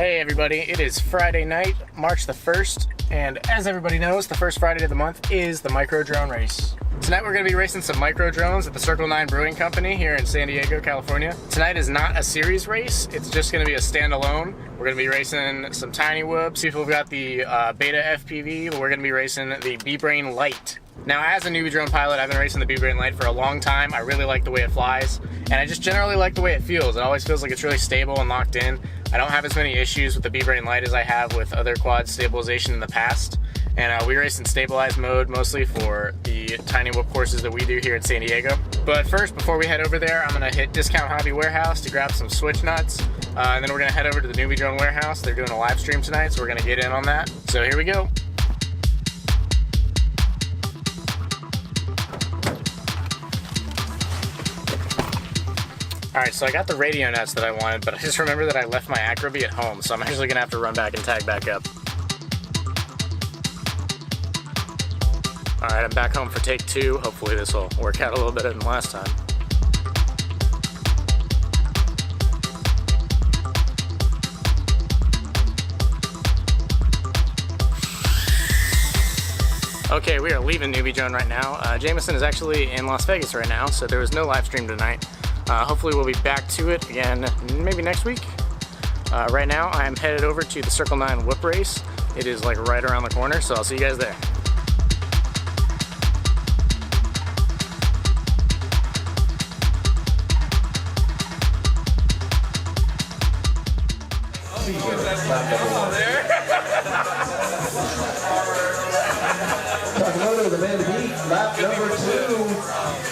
Hey everybody, it is Friday night, March the 1st, and as everybody knows, the first Friday of the month is the micro drone race. Tonight we're going to be racing some micro drones at the Circle 9 Brewing Company here in San Diego, California. Tonight is not a series race, it's just going to be a standalone. We're going to be racing some tiny whoops. People have got the Beta FPV, but we're going to be racing the B-Brain Lite. Now, as a newbie drone pilot, I've been racing the B-Brain Lite for a long time. I really like the way it flies, and I just generally like the way it feels. It always feels like it's really stable and locked in. I don't have as many issues with the B-Brain Lite as I have with other quad stabilization in the past. And we race in stabilized mode mostly for the tiny whoop courses that we do here in San Diego. But first, before we head over there, I'm gonna hit Discount Hobby Warehouse to grab some switch nuts. And then we're gonna head over to the Newbie Drone Warehouse. They're doing a live stream tonight, so we're gonna get in on that. So here we go. Alright, so I got the radio nuts that I wanted, but I just remembered that I left my Acroby at home, so I'm actually gonna have to run back and tag back up. Alright, I'm back home for take 2. Hopefully this will work out a little better than last time. Okay, we are leaving Newbie Drone right now. Jameson is actually in Las Vegas right now, so there was no live stream tonight. Hopefully we'll be back to it again maybe next week. Right now I'm headed over to the Circle 9 Whoop race. It is like right around the corner, so I'll see you guys there. Takamoto, the man to beat, lap number 2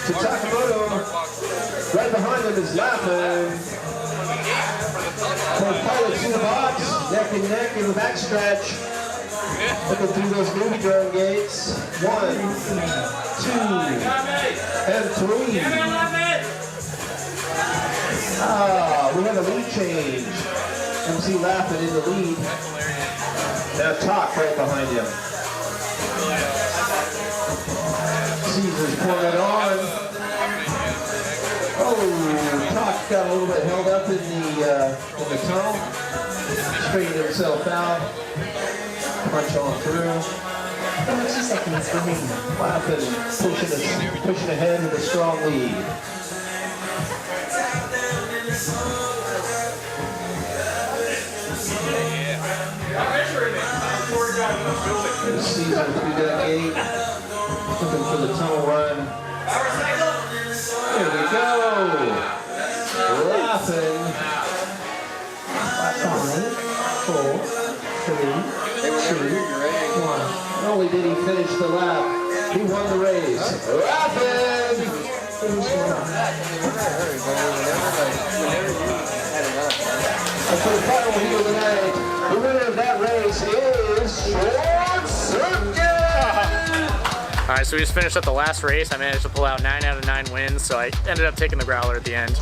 to Takamoto. Right behind him is Lappin. Co-pilots in the box, neck and neck in the backstretch. Looking through those Newbie Drone gates. 1, 2, and 3. We have a lead change. MC Lappin in the lead. Now Talk right behind him. Caesar's pulling it on. Oh, Talk got a little bit held up in the tunnel. Straightened himself out. Punch on through. 2 seconds remaining. Lappin pushing ahead with a strong lead. Caesar through that gate. Looking for the tunnel run. Here we go. Lappin. 5, 4, 3, 2, 1. Not only did he finish the lap, he won the race. Lappin. And for the final heat of the night, the winner of that race is Short Circuit. Alright, so we just finished up the last race. I managed to pull out 9 out of 9 wins, so I ended up taking the growler at the end.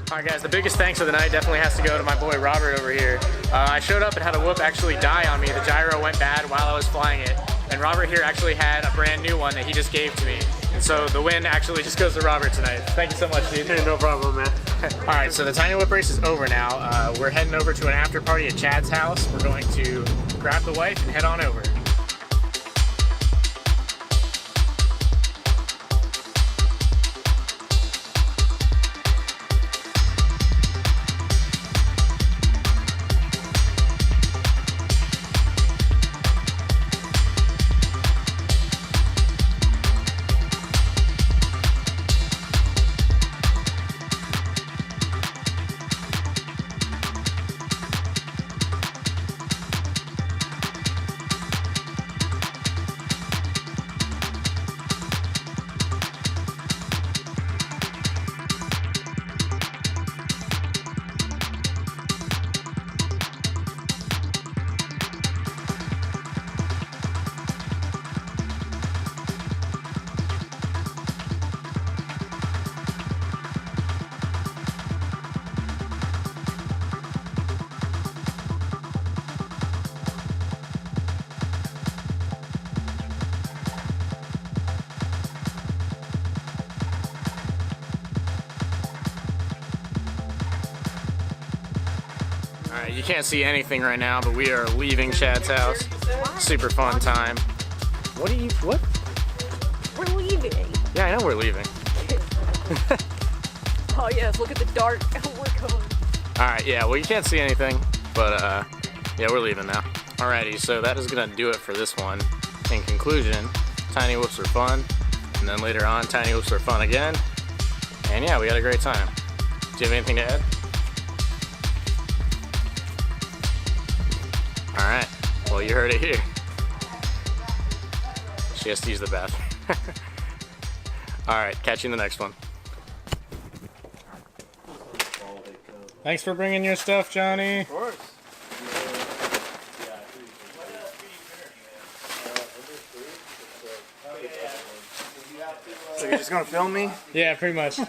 Alright guys, the biggest thanks of the night definitely has to go to my boy Robert over here. I showed up and had a whoop actually die on me. The gyro went bad while I was flying it. And Robert here actually had a brand new one that he just gave to me. And so the win actually just goes to Robert tonight. Thank you so much, dude. No problem, man. Alright, so the tiny whoop race is over now. We're heading over to an after party at Chad's house. We're going to grab the wife and head on over. you can't see anything right now, but we are leaving Chad's house. Super fun time. What? We're leaving. Yeah, I know we're leaving. Oh yes, look at the dark. We're going. Alright, yeah, well you can't see anything, but yeah, we're leaving now. Alrighty, so that is gonna do it for this one. In conclusion, tiny whoops are fun, and then later on, tiny whoops are fun again. And yeah, we had a great time. Do you have anything to add? Alright, well you heard it here. She has to use the bathroom. Alright, catch you in the next one. Thanks for bringing your stuff, Johnny. Of course. So you're just gonna film me? Yeah, pretty much.